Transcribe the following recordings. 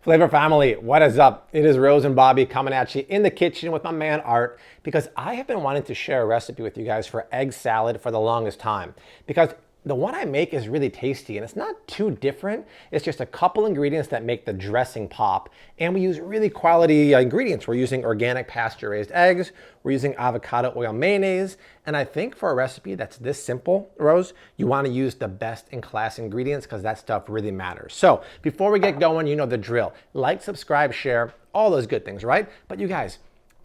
Flavor family, what is up? It is Rose and Bobby coming at you in the kitchen with my man Art, because I have been wanting to share a recipe with you guys for egg salad for the longest time, because the one I make is really tasty and it's not too different. It's just a couple ingredients that make the dressing pop, and we use really quality ingredients. We're using organic pasture raised eggs, we're using avocado oil mayonnaise, and I think for a recipe that's this simple, Rose, you want to use the best in class ingredients because that stuff really matters. So before we get going, you know the drill. Like, subscribe, share, all those good things, right? But you guys,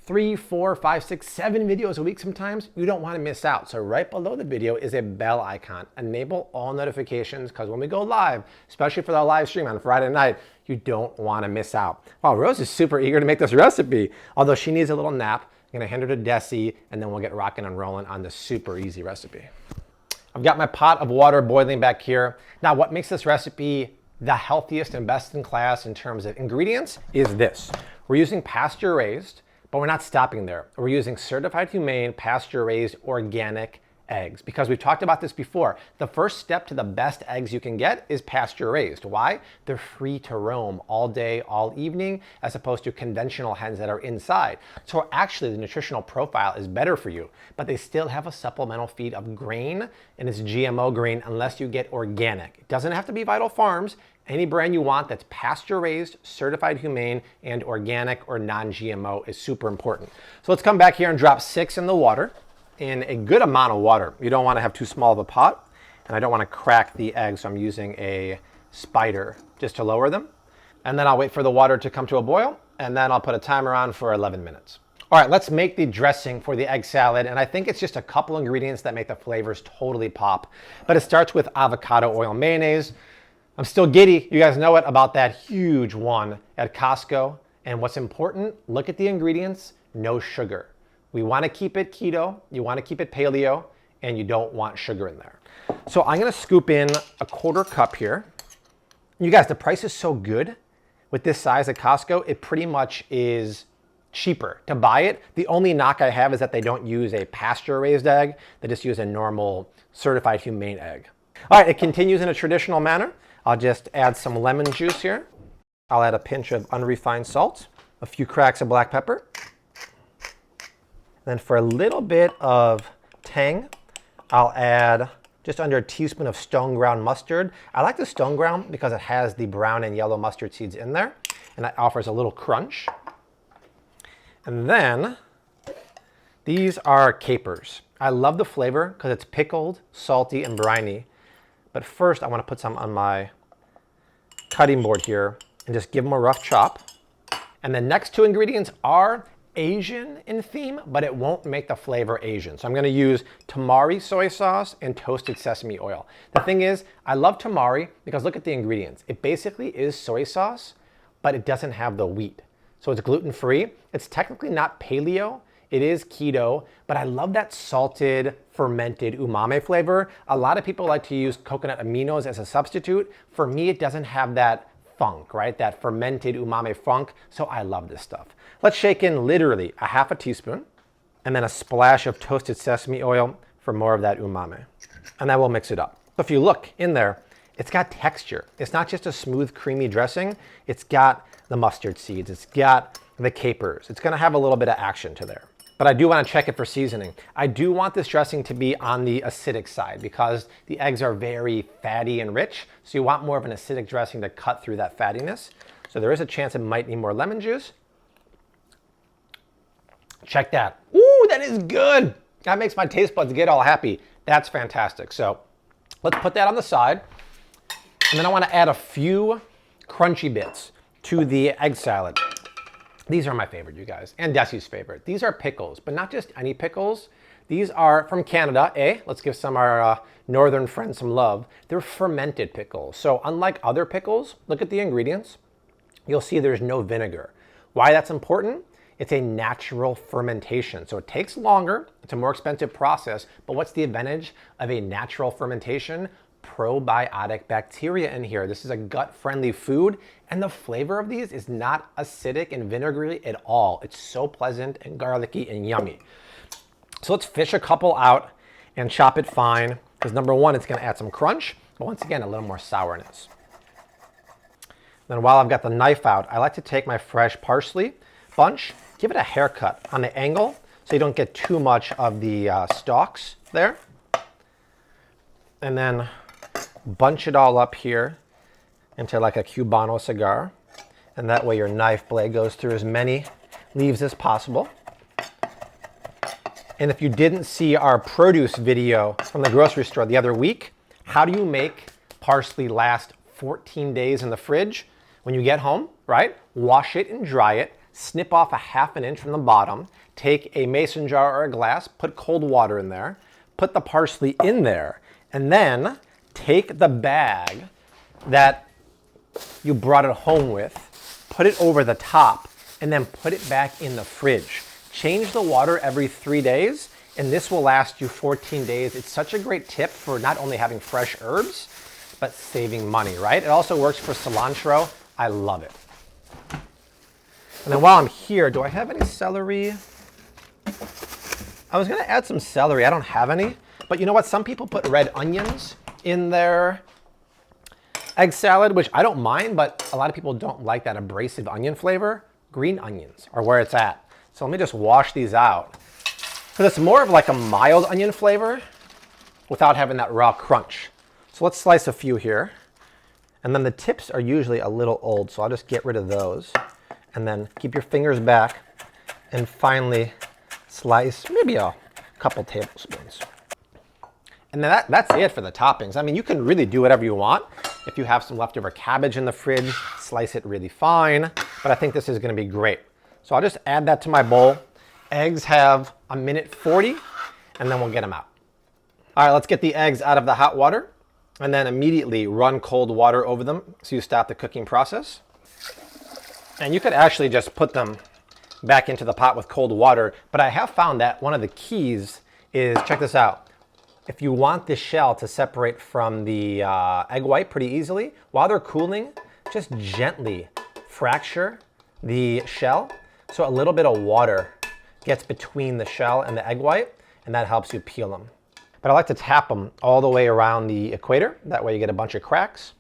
3, 4, 5, 6, 7 videos a week sometimes, you don't want to miss out. So right below the video is a bell icon. Enable all notifications, because when we go live, especially for the live stream on Friday night, you don't want to miss out. Wow, Rose is super eager to make this recipe. Although she needs a little nap, I'm going to hand her to Dessi, and then we'll get rocking and rolling on this super easy recipe. I've got my pot of water boiling back here. Now, what makes this recipe the healthiest and best in class in terms of ingredients is this. We're using pasture raised, but we're not stopping there. We're using certified humane, pasture-raised, organic eggs, because we've talked about this before. The first step to the best eggs you can get is pasture-raised. Why? They're free to roam all day, all evening, as opposed to conventional hens that are inside. So actually, the nutritional profile is better for you, but they still have a supplemental feed of grain, and it's GMO grain unless you get organic. It doesn't have to be Vital Farms. Any brand you want that's pasture-raised, certified humane, and organic or non-GMO is super important. So let's come back here and drop 6 in the water, in a good amount of water. You don't want to have too small of a pot, and I don't want to crack the eggs, so I'm using a spider just to lower them. And then I'll wait for the water to come to a boil, and then I'll put a timer on for 11 minutes. All right, let's make the dressing for the egg salad, and I think it's just a couple ingredients that make the flavors totally pop. But it starts with avocado oil mayonnaise. I'm still giddy, you guys know it, about that huge one at Costco. And what's important, look at the ingredients, no sugar. We want to keep it keto, you want to keep it paleo, and you don't want sugar in there. So I'm going to scoop in a 1/4 cup here. You guys, the price is so good with this size at Costco, it pretty much is cheaper to buy it. The only knock I have is that they don't use a pasture-raised egg, they just use a normal certified humane egg. All right, it continues in a traditional manner. I'll just add some lemon juice here. I'll add a pinch of unrefined salt, a few cracks of black pepper. Then for a little bit of tang, I'll add just under a teaspoon of stone ground mustard. I like the stone ground because it has the brown and yellow mustard seeds in there, and that offers a little crunch. And then these are capers. I love the flavor because it's pickled, salty, and briny. But first, I want to put some on my cutting board here and just give them a rough chop. And the next 2 ingredients are Asian in theme, but it won't make the flavor Asian. So I'm going to use tamari soy sauce and toasted sesame oil. The thing is, I love tamari because look at the ingredients. It basically is soy sauce, but it doesn't have the wheat. So it's gluten-free. It's technically not paleo. It is keto, but I love that salted, fermented umami flavor. A lot of people like to use coconut aminos as a substitute. For me, it doesn't have that funk, right? That fermented umami funk, so I love this stuff. Let's shake in literally a 1/2 teaspoon, and then a splash of toasted sesame oil for more of that umami. And then we'll mix it up. So if you look in there, it's got texture. It's not just a smooth, creamy dressing. It's got the mustard seeds. It's got the capers. It's gonna have a little bit of action to there. But I do want to check it for seasoning. I do want this dressing to be on the acidic side because the eggs are very fatty and rich. So you want more of an acidic dressing to cut through that fattiness. So there is a chance it might need more lemon juice. Check that. Ooh, that is good. That makes my taste buds get all happy. That's fantastic. So let's put that on the side. And then I want to add a few crunchy bits to the egg salad. These are my favorite, you guys, and Desi's favorite. These are pickles, but not just any pickles. These are from Canada, Let's give some of our northern friends some love. They're fermented pickles. So unlike other pickles, look at the ingredients. You'll see there's no vinegar. Why that's important? It's a natural fermentation. So it takes longer, it's a more expensive process, but what's the advantage of a natural fermentation? Probiotic bacteria in here. This is a gut-friendly food, and the flavor of these is not acidic and vinegary at all. It's so pleasant and garlicky and yummy. So let's fish a couple out and chop it fine, because number one, it's gonna add some crunch, but once again, a little more sourness. Then while I've got the knife out, I like to take my fresh parsley bunch, give it a haircut on the angle so you don't get too much of the stalks there. And then bunch it all up here into like a Cubano cigar. And that way your knife blade goes through as many leaves as possible. And if you didn't see our produce video from the grocery store the other week, how do you make parsley last 14 days in the fridge? When you get home, right? Wash it and dry it, snip off a 1/2 inch from the bottom, take a mason jar or a glass, put cold water in there, put the parsley in there, and then take the bag that you brought it home with, put it over the top, and then put it back in the fridge. Change the water every 3 days, and this will last you 14 days. It's such a great tip for not only having fresh herbs, but saving money, right? It also works for cilantro. I love it. And then while I'm here, do I have any celery? I was gonna add some celery. I don't have any, but you know what? Some people put red onions in their egg salad, which I don't mind, but a lot of people don't like that abrasive onion flavor. Green onions are where it's at. So let me just wash these out. Because it's more of like a mild onion flavor without having that raw crunch. So let's slice a few here. And then the tips are usually a little old, so I'll just get rid of those. And then keep your fingers back and finally slice maybe a couple tablespoons. And then that's it for the toppings. I mean, you can really do whatever you want. If you have some leftover cabbage in the fridge, slice it really fine. But I think this is gonna be great. So I'll just add that to my bowl. Eggs have 1:40, and then we'll get them out. All right, let's get the eggs out of the hot water and then immediately run cold water over them so you stop the cooking process. And you could actually just put them back into the pot with cold water, but I have found that one of the keys is, check this out. If you want the shell to separate from the egg white pretty easily, while they're cooling, just gently fracture the shell so a little bit of water gets between the shell and the egg white, and that helps you peel them. But I like to tap them all the way around the equator. That way you get a bunch of cracks.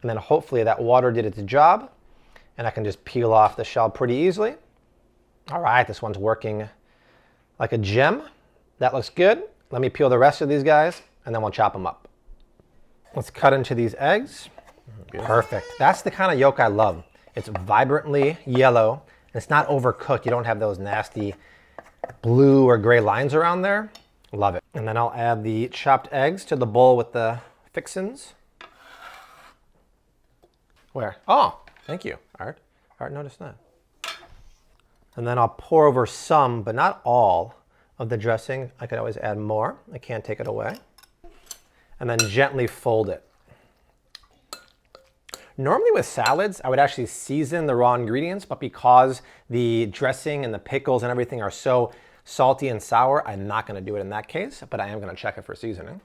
And then hopefully that water did its job, and I can just peel off the shell pretty easily. All right, this one's working like a gem. That looks good. Let me peel the rest of these guys, and then we'll chop them up. Let's cut into these eggs. Perfect. That's the kind of yolk I love. It's vibrantly yellow, and it's not overcooked. You don't have those nasty blue or gray lines around there. Love it. And then I'll add the chopped eggs to the bowl with the fixins. Where? Oh, thank you, Art. Art noticed that. And then I'll pour over some, but not all, of the dressing. I could always add more. I can't take it away. And then gently fold it. Normally with salads, I would actually season the raw ingredients, but because the dressing and the pickles and everything are so salty and sour, I'm not gonna do it in that case, but I am gonna check it for seasoning.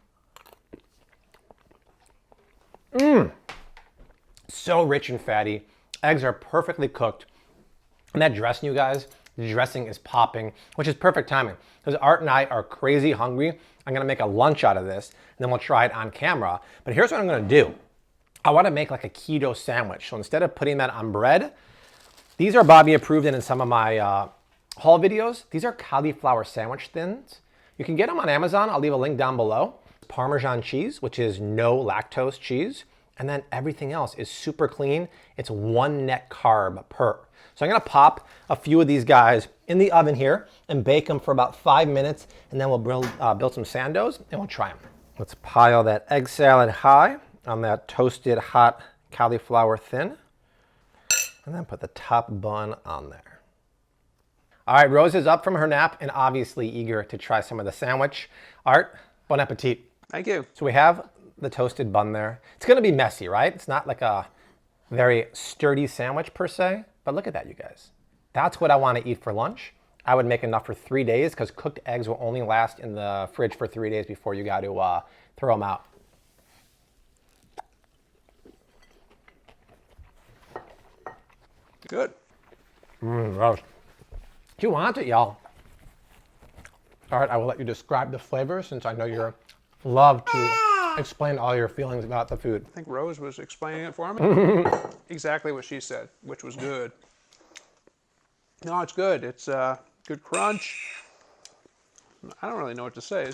So rich and fatty. Eggs are perfectly cooked. And that dressing, you guys, the dressing is popping, which is perfect timing. Because Art and I are crazy hungry. I'm gonna make a lunch out of this, and then we'll try it on camera. But here's what I'm gonna do. I wanna make like a keto sandwich. So instead of putting that on bread, these are Bobby approved and in some of my haul videos. These are cauliflower sandwich thins. You can get them on Amazon. I'll leave a link down below. Parmesan cheese, which is no lactose cheese. And then everything else is super clean. It's 1 net carb per. So I'm gonna pop a few of these guys in the oven here and bake them for about 5 minutes, and then we'll build some sandos and we'll try them. Let's pile that egg salad high on that toasted hot cauliflower thin, and then put the top bun on there. All right, Rose is up from her nap and obviously eager to try some of the sandwich. Art, bon appetit. Thank you. So we have the toasted bun there. It's gonna be messy, right? It's not like a very sturdy sandwich per se, but look at that, you guys. That's what I wanna eat for lunch. I would make enough for 3 days because cooked eggs will only last in the fridge for 3 days before you got to throw them out. Good. Gross. Do you want it, y'all? All right, I will let you describe the flavor since I know you love to Explain all your feelings about the food. I think Rose was explaining it for me. Exactly what she said, which was good. No, it's good. It's good crunch. I don't really know what to say.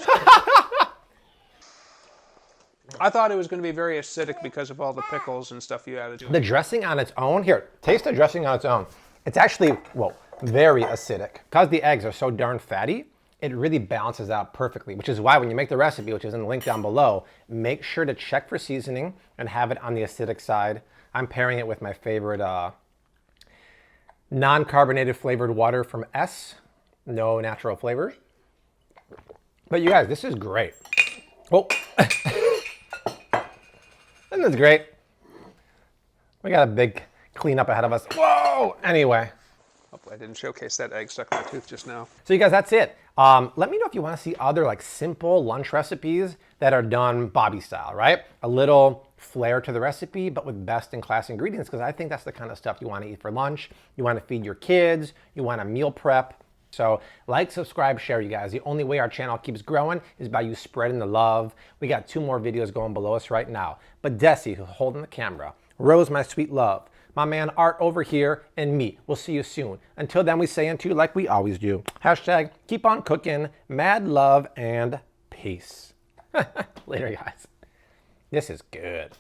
I thought it was going to be very acidic because of all the pickles and stuff you added to it. The dressing on its own, here, taste the dressing on its own. It's actually, whoa, very acidic. Because the eggs are so darn fatty, it really balances out perfectly, which is why when you make the recipe, which is in the link down below, make sure to check for seasoning and have it on the acidic side. I'm pairing it with my favorite non-carbonated flavored water from S. No natural flavors. But you guys, this is great. Oh. This is great. We got a big cleanup ahead of us. Whoa! Anyway. Hopefully I didn't showcase that egg stuck in my tooth just now. So you guys, that's it. Let me know if you want to see other like simple lunch recipes that are done Bobby style, right? A little flair to the recipe, but with best in class ingredients, because I think that's the kind of stuff you want to eat for lunch. You want to feed your kids. You want to meal prep. So like, subscribe, share, you guys. The only way our channel keeps growing is by you spreading the love. We got 2 more videos going below us right now. But Dessi, who's holding the camera, Rose, my sweet love, my man Art over here, and me. We'll see you soon. Until then, we say unto you like we always do. Hashtag keep on cooking, mad love, and peace. Later, guys. This is good.